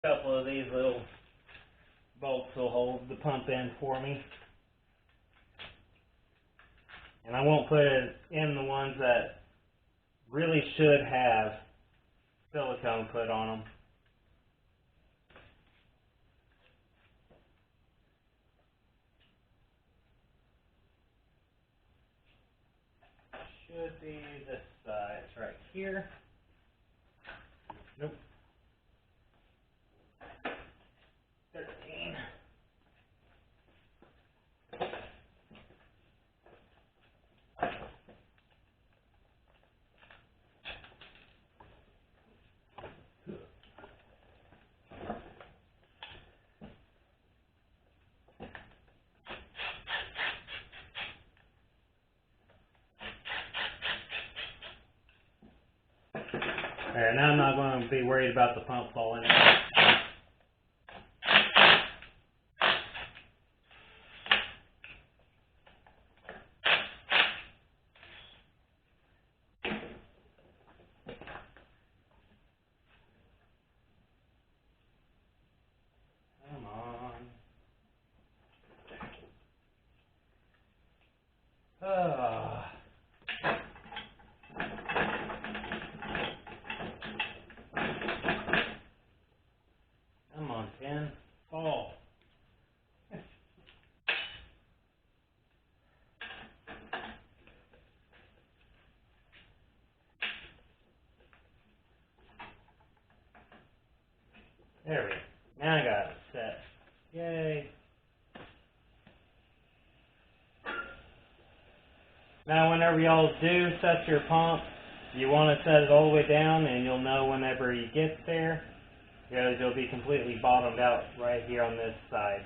couple of these little bolts will hold the pump in for me. And I won't put it in the ones that really should have silicone put on them. Should be this side. It's right here. Nope. 13. Alright, now I'm not going to be worried about the pump falling out. Come on. Oh. Come on, pin. Fall. There we go. Now I got it set. Yay. Now whenever y'all do set your pump, you want to set it all the way down, and you'll know whenever you get there, because you'll be completely bottomed out right here on this side.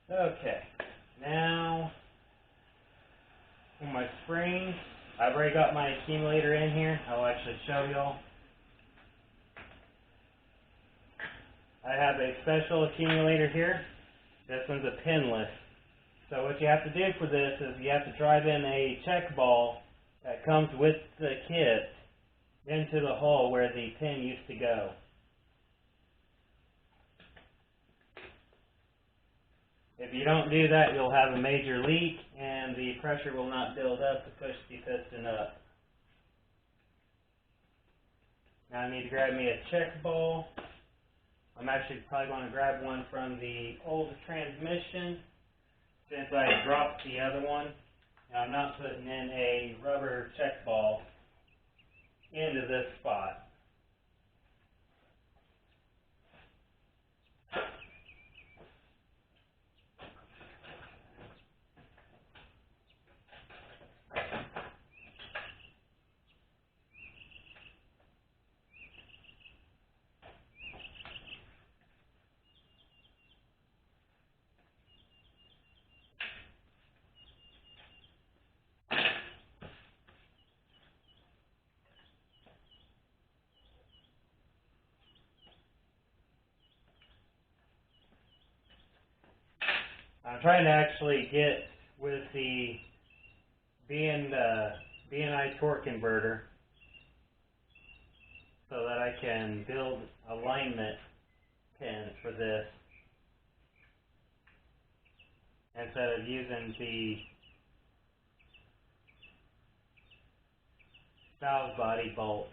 Okay, now for my springs, I've already got my accumulator in here. I'll actually show y'all. I have a special accumulator here. This one's a pinless. So what you have to do for this is you have to drive in a check ball that comes with the kit into the hole where the pin used to go. If you don't do that, you'll have a major leak and the pressure will not build up to push the piston up. Now I need to grab me a check ball. I'm actually probably going to grab one from the old transmission since I dropped the other one. Now I'm not putting in a rubber check ball into this spot. I'm trying to actually get with the BNI torque converter so that I can build alignment pins for this instead of using the valve body bolt.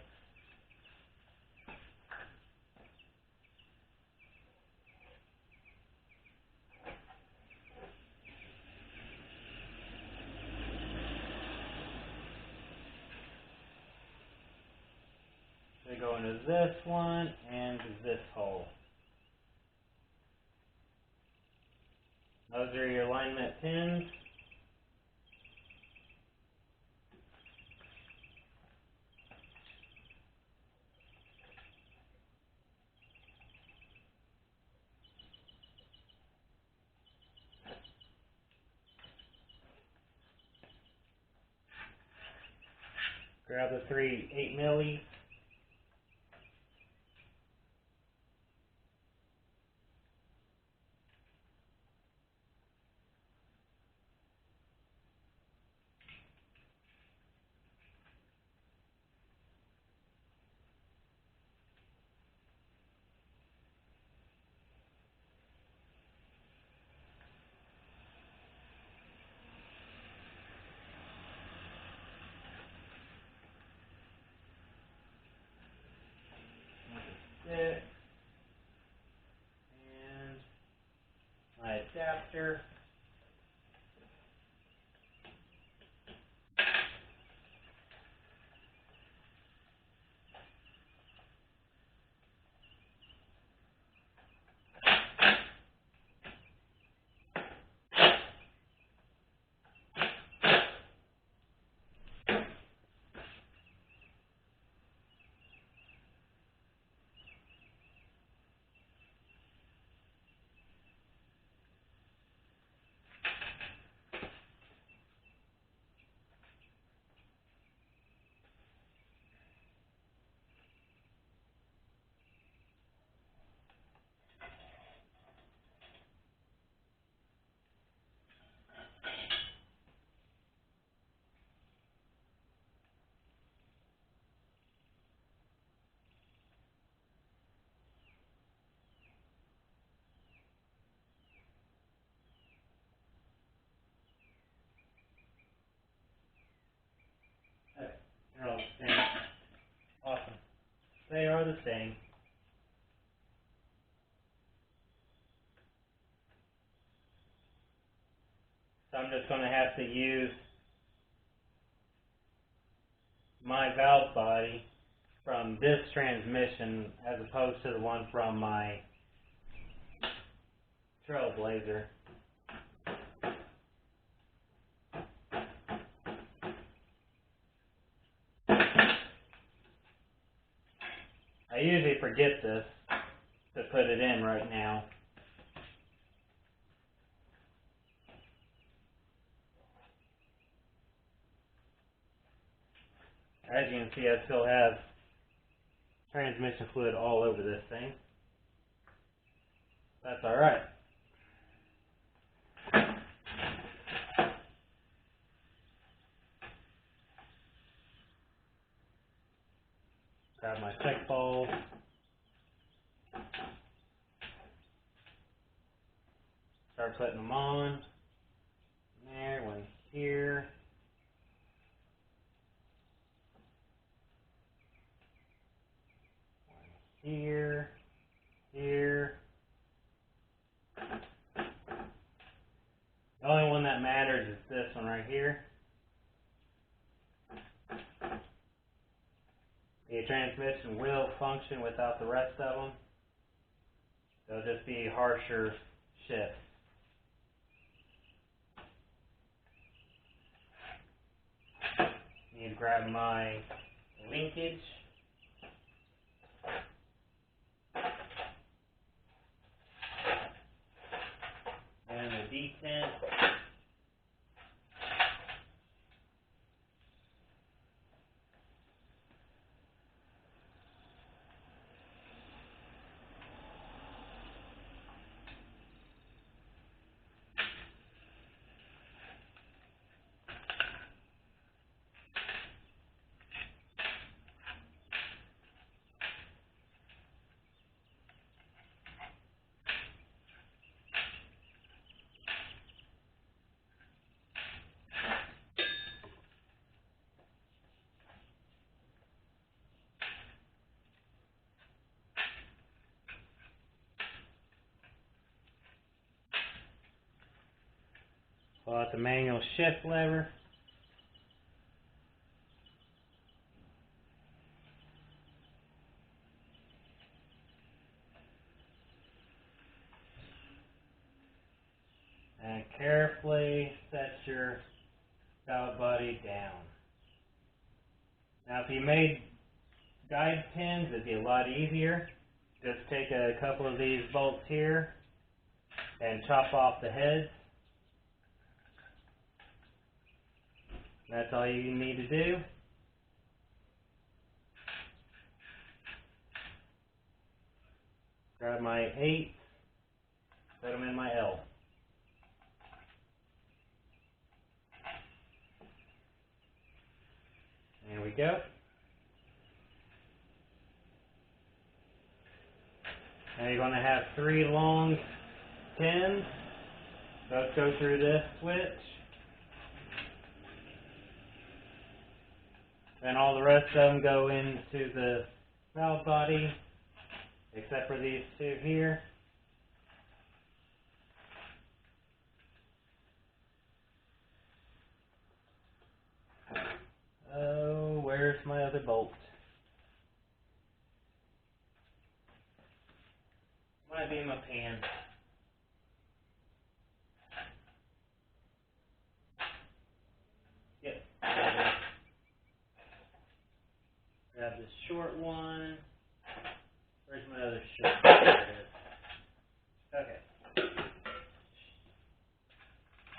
They go into this one and this hole. Those are your alignment pins. Grab the 3 8mm. adapter. They're all the same. Awesome. They are the same. So I'm just going to have to use my valve body from this transmission as opposed to the one from my Trailblazer. I usually forget this to put it in right now. As you can see, I still have transmission fluid all over this thing. That's alright. Grab my check balls. Start putting them on. There, one here. One here. Here. The only one that matters is this one right here. The transmission will function without the rest of them. They'll just be harsher shifts. Need to grab my linkage. And the detent. Pull out the manual shift lever. And carefully set your valve body down. Now if you made guide pins, it'd be a lot easier. Just take a couple of these bolts here and chop off the heads. That's all you need to do. Grab my 8, put them in my L. There we go. Now you're going to have 3 long pins. Those go through this switch. Then all the rest of them go into the valve body, except for these 2 here. where's my other bolt? Might be in my pan. Yep. Grab this short one. Where's my other short one? There it is. Okay.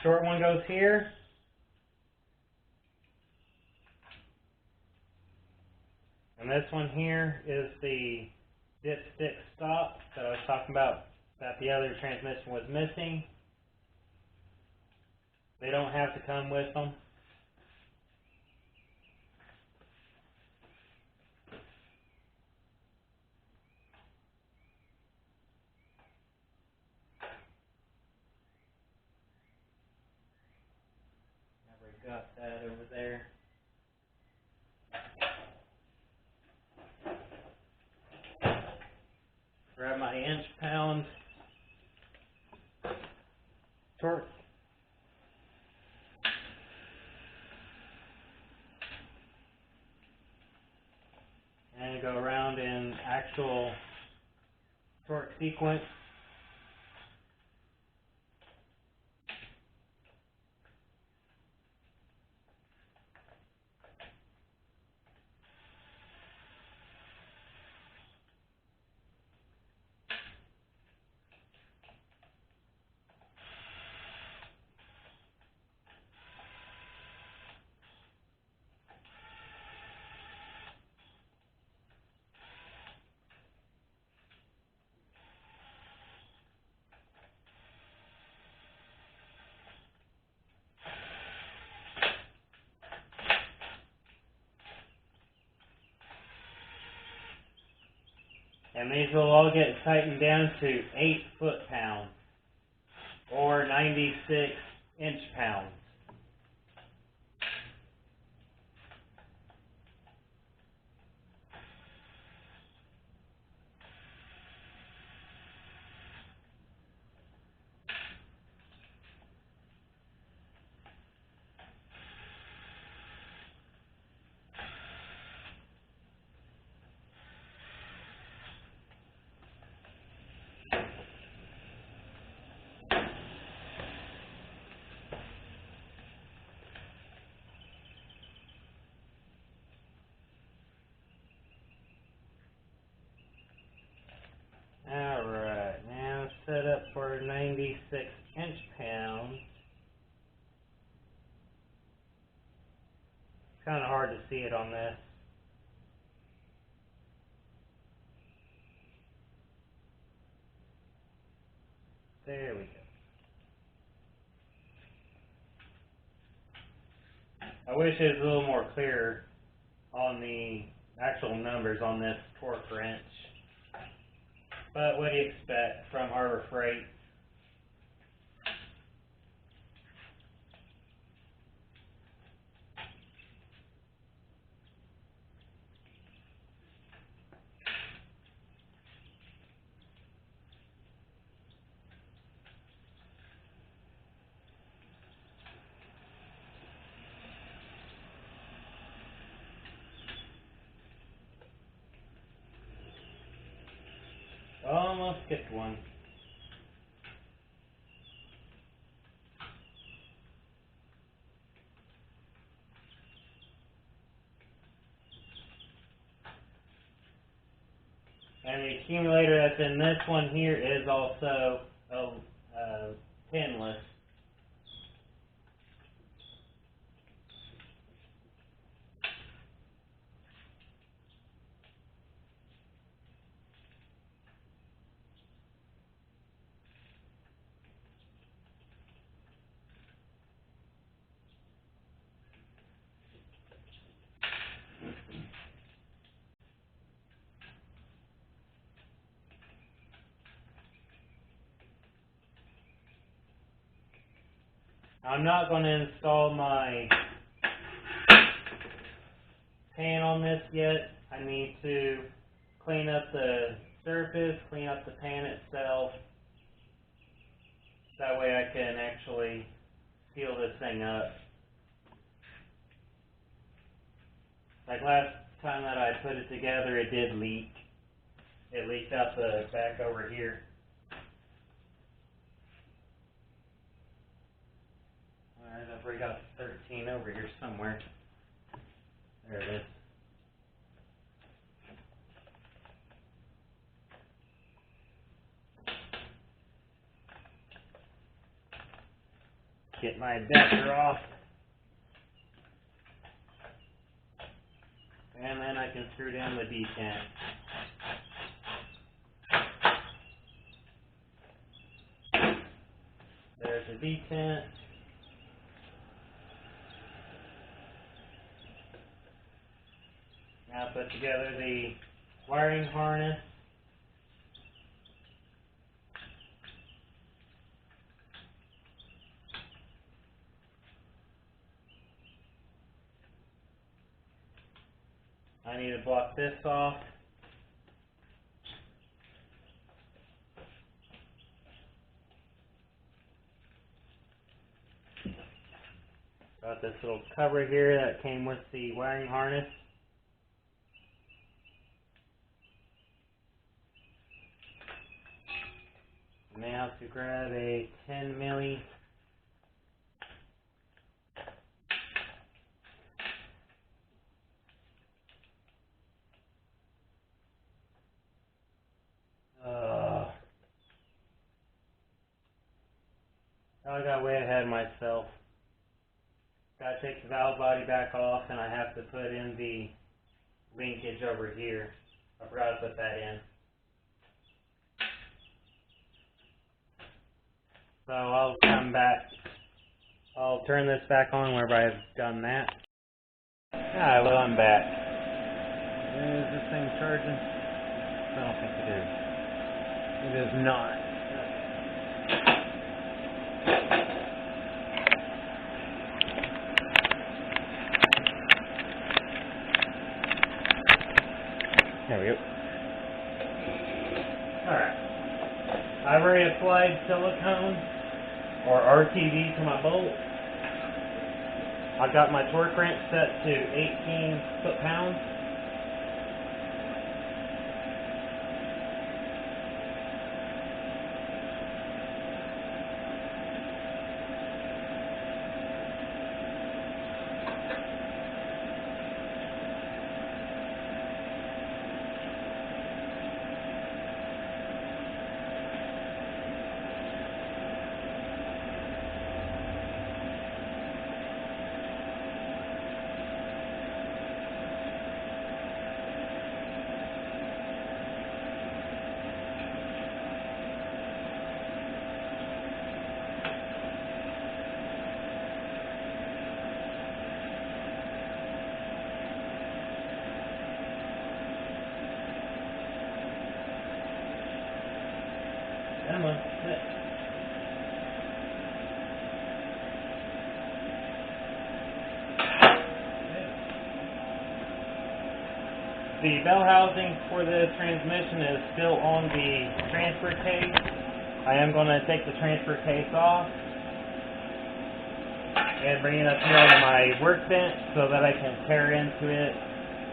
Short one goes here. And this one here is the dipstick stop that I was talking about that the other transmission was missing. They don't have to come with them. I've already got that over there. Grab my inch-pound torque. And go around in actual torque sequence. And these will all get tightened down to 8 foot-pounds or 96 inch-pounds. Alright, now set up for 96 inch-pounds. It's kind of hard to see it on this. There we go. I wish it was a little more clear on the actual numbers on this torque wrench. But what do you expect from Harbor Freight? Almost skipped one. And the accumulator that's in this one here is also pinless. I'm not going to install my pan on this yet. I need to clean up the surface, clean up the pan itself. That way I can actually seal this thing up. I Like last time that I put it together, it did leak. It leaked out the back over here. Alright, I've already got 13 over here somewhere. There it is. Get my adapter off. And then I can screw down the detent. There's the detent. Now put together the wiring harness. I need to block this off. Got this little cover here that came with the wiring harness. Now to grab a 10 milli I got way ahead of myself. Gotta take the valve body back off, and I have to put in the linkage over here. I forgot to put that in. So I'll come back. I'll turn this back on whenever I've done that. Ah, well, I'm back. Is this thing charging? I don't think it is. It is not. There we go. Alright. I've already applied silicone or RTV to my bolt. I got my torque wrench set to 18 foot-pounds. Come on, sit. The bell housing for the transmission is still on the transfer case. I am going to take the transfer case off and bring it up here onto my workbench so that I can tear into it.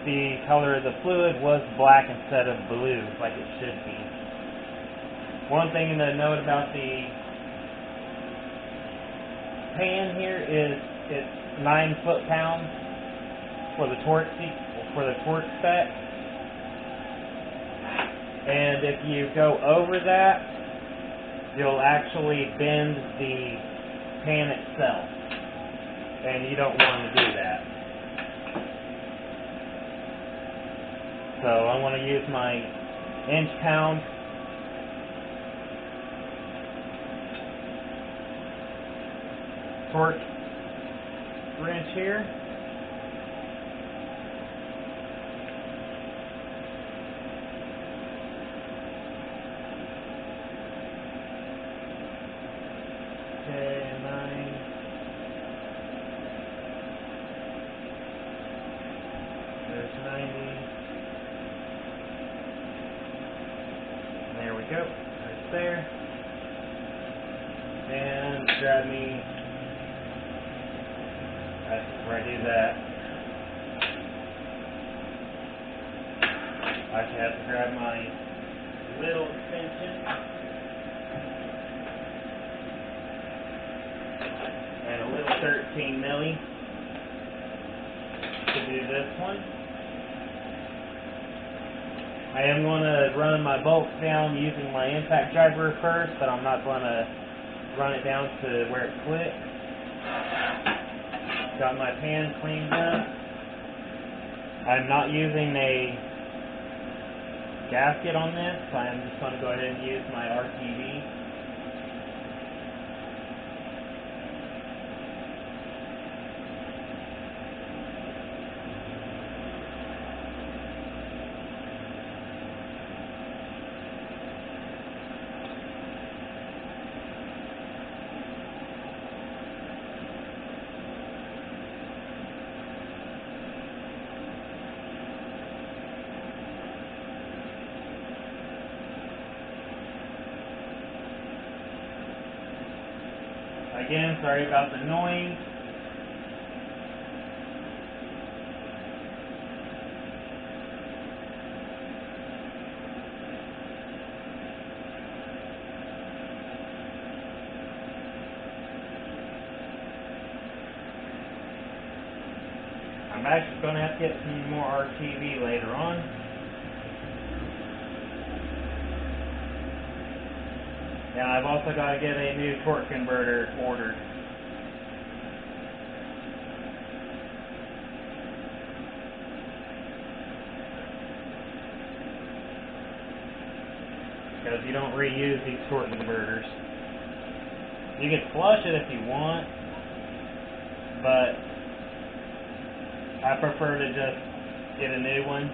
The color of the fluid was black instead of blue, like it should be. One thing to note about the pan here is it's 9 foot-pounds for the torque spec, and if you go over that, you'll actually bend the pan itself, and you don't want to do that. So I'm going to use my inch-pound torque wrench here. Okay, 9. There's 90. And there we go. Right there. And grab me. Where I do that. I should have to grab my little extension and a little 13 milli to do this one. I am going to run my bolts down using my impact driver first, but I'm not going to run it down to where it clicks. Got my pan cleaned up. I'm not using a gasket on this, so I'm just going to go ahead and use my RTV. Again, sorry about the noise. I'm actually going to have to get some more RTV later on. And I've also got to get a new torque converter ordered. Because you don't reuse these torque converters. You can flush it if you want, but I prefer to just get a new one.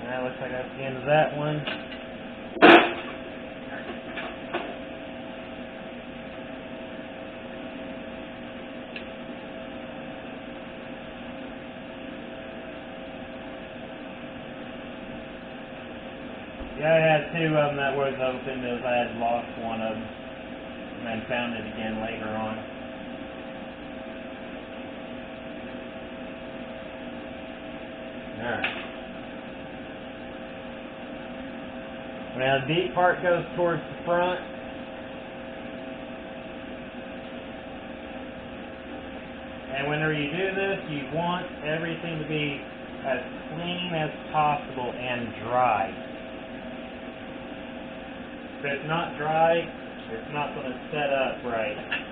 That looks like that's the end of that one. Yeah, I had two of them that was open, as I had lost one of them, and then found it again later on. Alright. Now the deep part goes towards the front. And whenever you do this, you want everything to be as clean as possible and dry. If it's not dry, it's not going to set up right.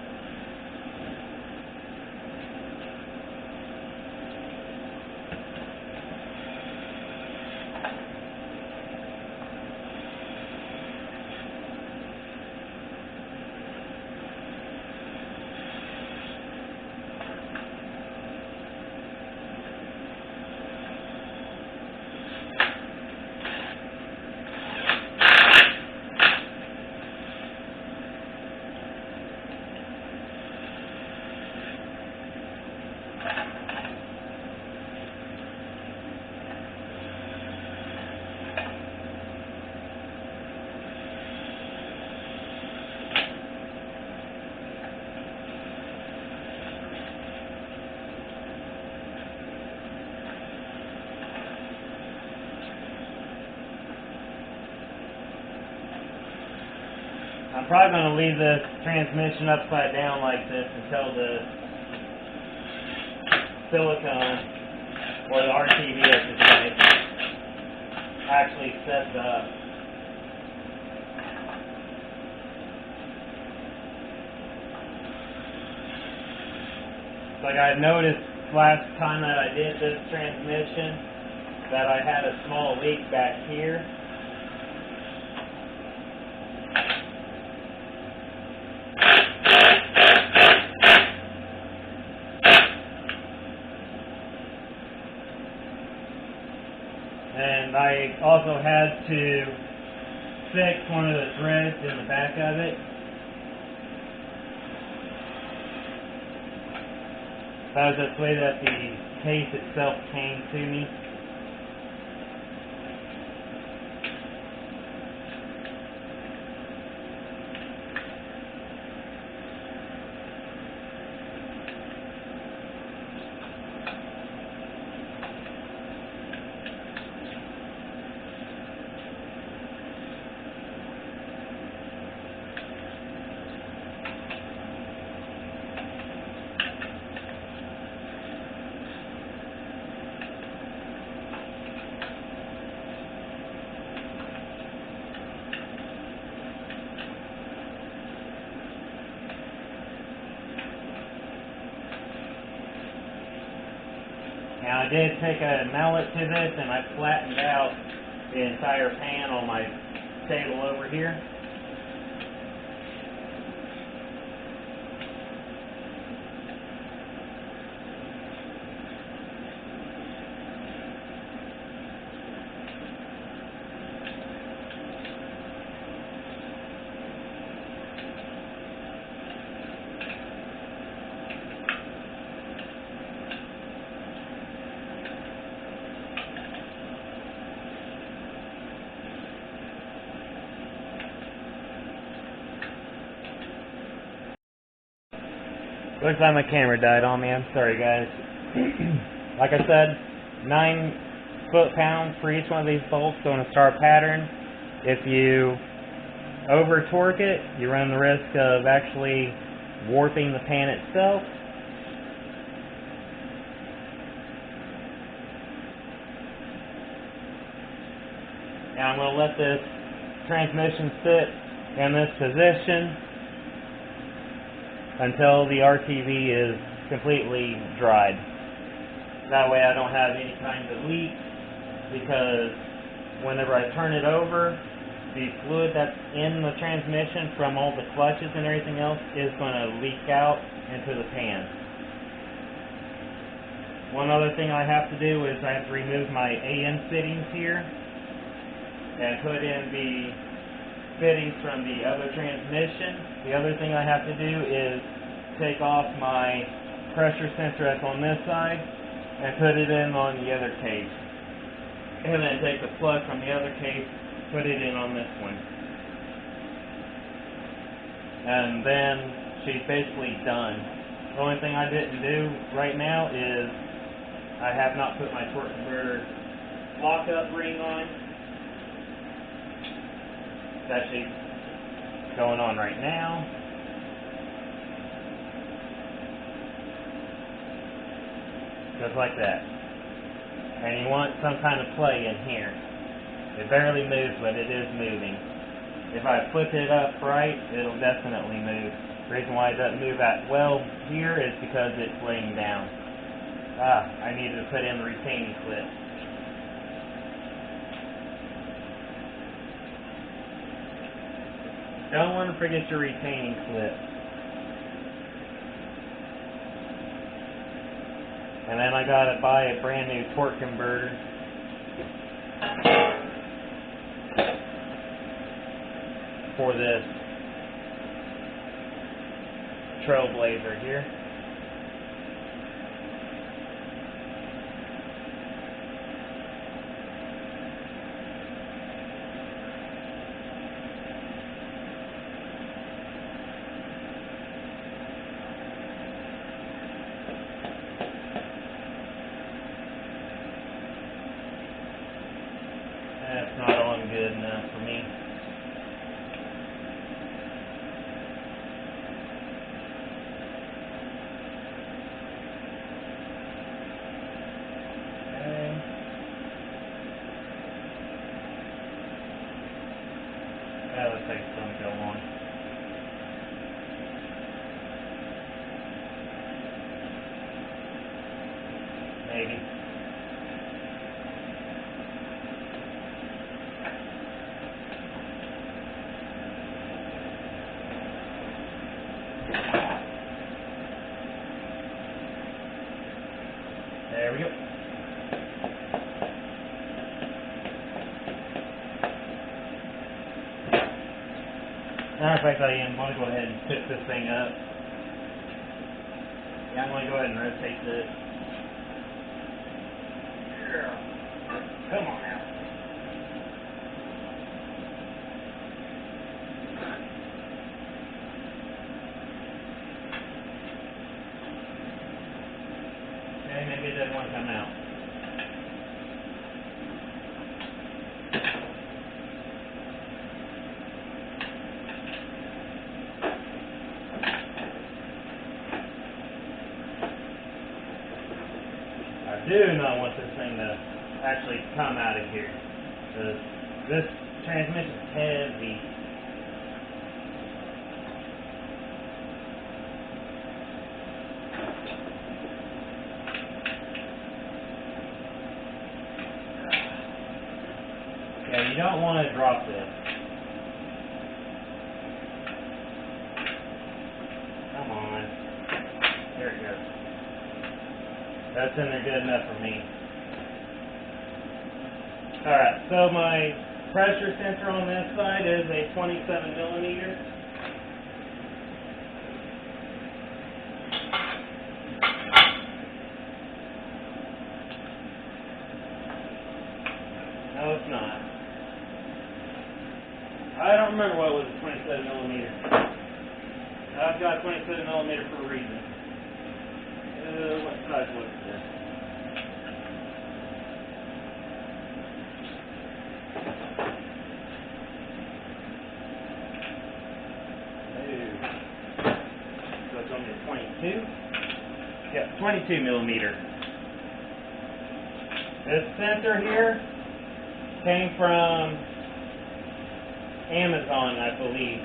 I'm probably going to leave the transmission upside down like this until the silicone, or the RTV I should say, actually sets up. Like I noticed last time that I did this transmission that I had a small leak back here. And I also had to fix one of the threads in the back of it. That was the way that the case itself came to me. Now I did take a mallet to this and I flattened out the entire pan on my table over here. Looks like my camera died on me. I'm sorry, guys. Like I said, 9 foot-pounds for each one of these bolts going to star pattern. If you over torque it, you run the risk of actually warping the pan itself. Now I'm going to let this transmission sit in this position until the RTV is completely dried. That way I don't have any kinds of leaks, because whenever I turn it over, the fluid that's in the transmission from all the clutches and everything else is going to leak out into the pan. One other thing I have to do is I have to remove my AM fittings here and put in the fittings from the other transmission. The other thing I have to do is take off my pressure sensor that's on this side and put it in on the other case. And then take the plug from the other case, put it in on this one. And then she's basically done. The only thing I didn't do right now is I have not put my torque converter lockup ring on. It's actually going on right now. Just like that. And you want some kind of play in here. It barely moves, but it is moving. If I flip it up right, it'll definitely move. The reason why it doesn't move that well here is because it's laying down. I needed to put in the retaining clip. Don't want to forget your retaining clip. And then I gotta buy a brand new torque converter. For this trailblazer here. That's not on good enough for me. Okay. That looks like it's going to go on. Maybe. There we go. Matter of fact, I am going to go ahead and pick this thing up. Yeah, I'm going to go ahead and rotate this. Come on now. Okay, maybe it doesn't want to come out. I do not want this thing to actually come out of here, because this transmission is heavy. Yeah, you don't want to drop this. Come on. There it goes. That's in there good enough for me. Alright, so my pressure sensor on this side is a 27 millimeter. No, it's not. I don't remember what was a 27 millimeter. I've got 27 millimeter for a reason. What size was this? So it's only a 22? Yeah, 22 millimeter. This sensor here came from Amazon, I believe.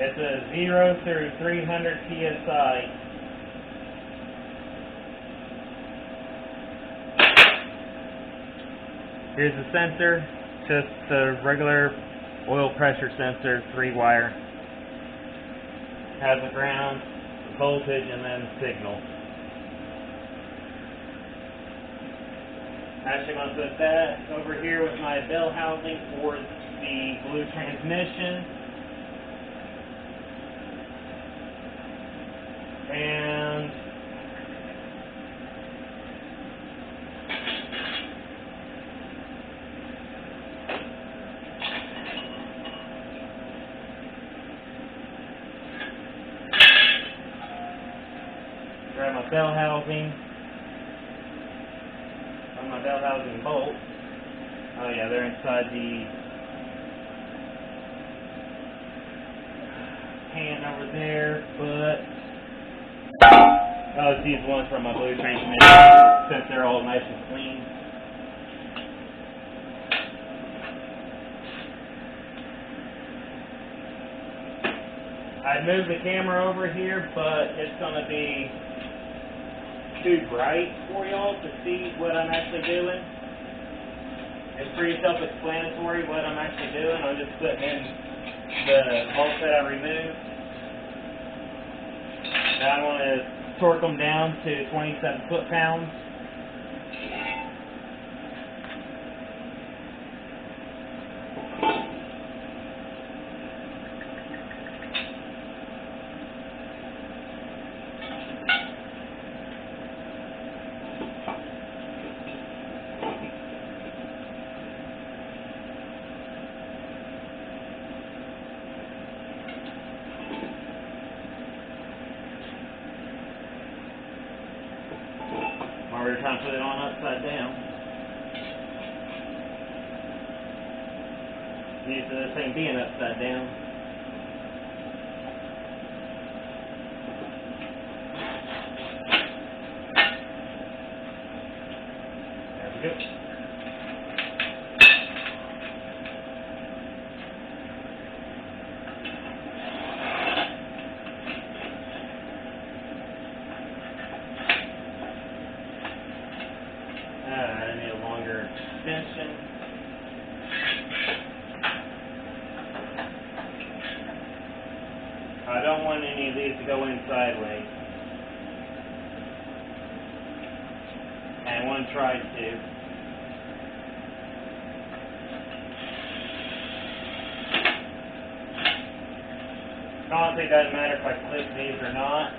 It's a 0 through 300 PSI. Here's the sensor, just a regular oil pressure sensor, 3-wire. Has a ground, voltage, and then signal. Actually, I'm going to put that over here with my bell housing for the blue transmission. And grab my bell housing. On my bell housing bolt. Oh yeah, they're inside the pan over there, but I'll just use one from my blue transmission since they're all nice and clean. I moved the camera over here, but it's going to be too bright for y'all to see what I'm actually doing. It's pretty self-explanatory what I'm actually doing. I'm just putting in the bolts that I removed. Now I want to torque them down to 27 foot-pounds. Or we're trying to put it on upside down. Used to this thing being upside down. There we go. I need a longer extension. I don't want any of these to go in sideways. And one tried to. Honestly, it doesn't matter if I clip these or not.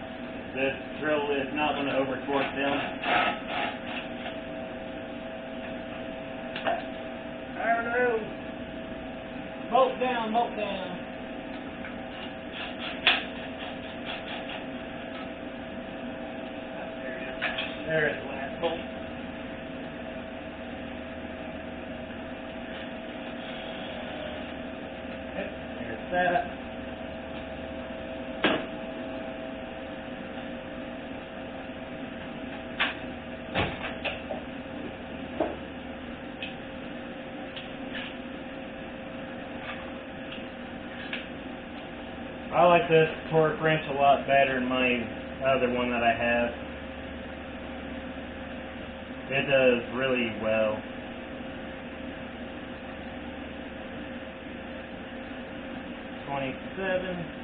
This drill is not going to over-torque them. There it is. Bolt down, bolt down. There is the last bolt. Okay, there's that. I like this torque wrench a lot better than my other one that I have. It does really well. $27.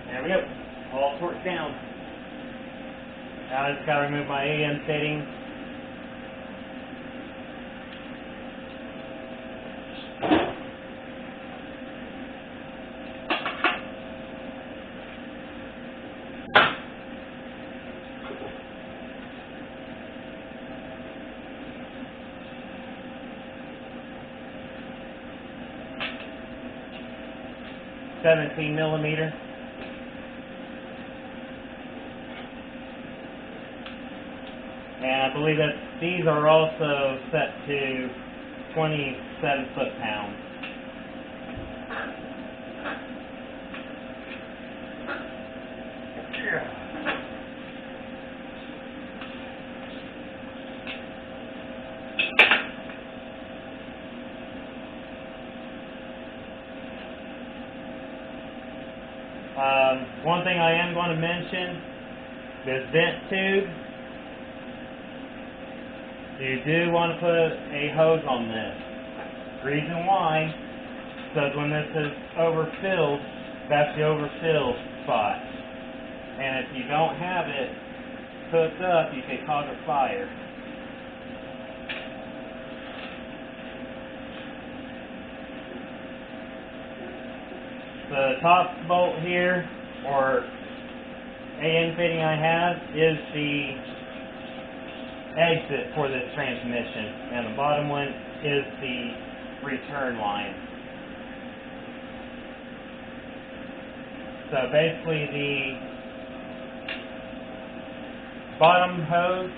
There we go. All torqued down. Now I just got to remove my AM setting. $17mm. And I believe that these are also set to 27 foot-pounds. One thing I am going to mention, this vent tube, you do want to put a hose on this. Reason why, because when this is overfilled, that's the overfill spot. And if you don't have it hooked up, you can cause a fire. The top bolt here, or AN fitting I have, is the exit for this transmission, and the bottom one is the return line. So basically the bottom hose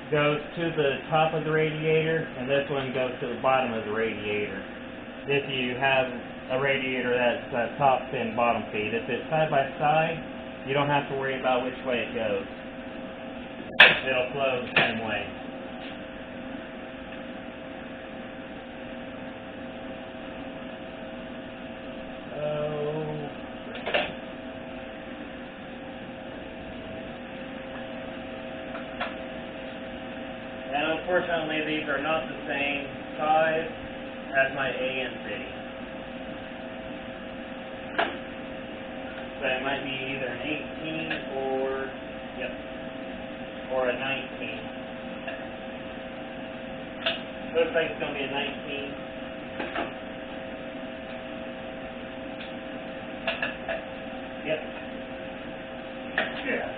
goes to the top of the radiator, and this one goes to the bottom of the radiator. If you have a radiator that's top and bottom feed. If it's side by side, you don't have to worry about which way it goes. It'll flow the same way. And unfortunately, these are not the same size as my AN fitting. So it might be either an 18 or a 19. Looks like it's going to be a 19. Yep. Yeah.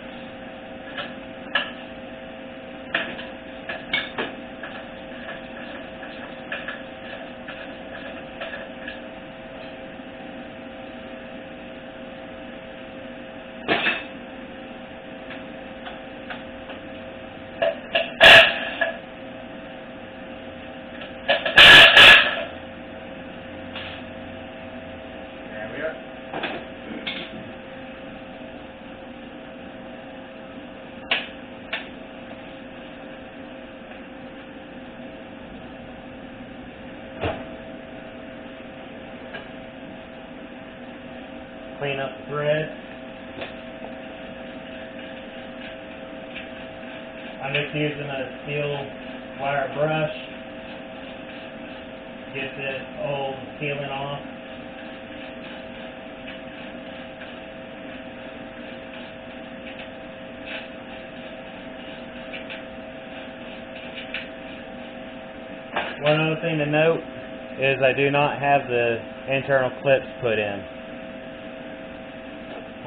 Clean up the thread. I'm just using a steel wire brush. Get this old sealing off. One other thing to note is I do not have the internal clips put in.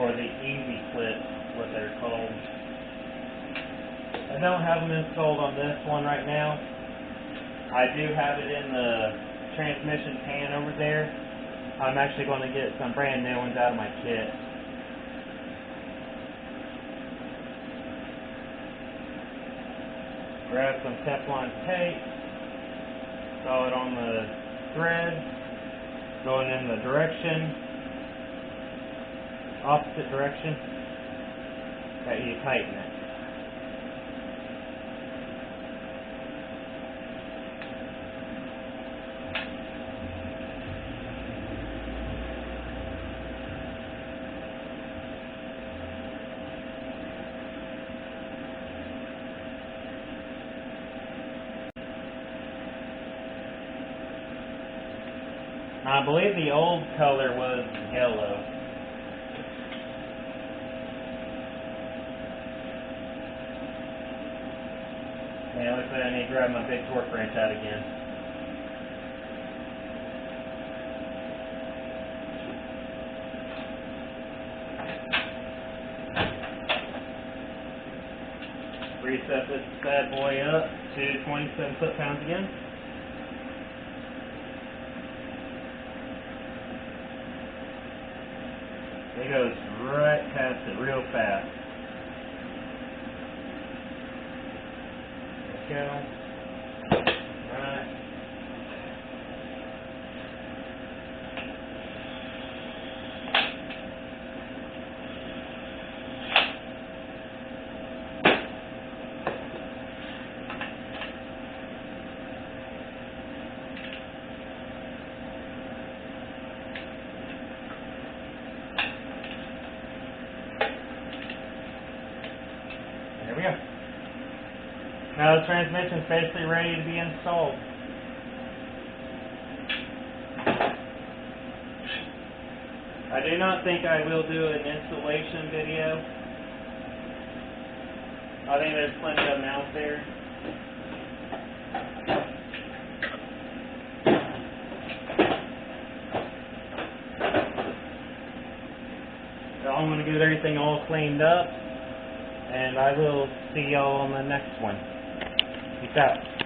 Or the easy clips, what they're called. I don't have them installed on this one right now. I do have it in the transmission pan over there. I'm actually going to get some brand new ones out of my kit. Grab some Teflon tape, saw it on the thread, going in the opposite direction that you tighten it. I believe the old color was yellow. And it looks like I need to grab my big torque wrench out again. Reset this bad boy up to 27 foot-pounds again. It goes right past it real fast. Let's go. Right. There we go. Now the transmission's basically ready to be installed. I do not think I will do an installation video. I think there's plenty of them out there. So I'm going to get everything all cleaned up. And I will see y'all on the next one. Peace out.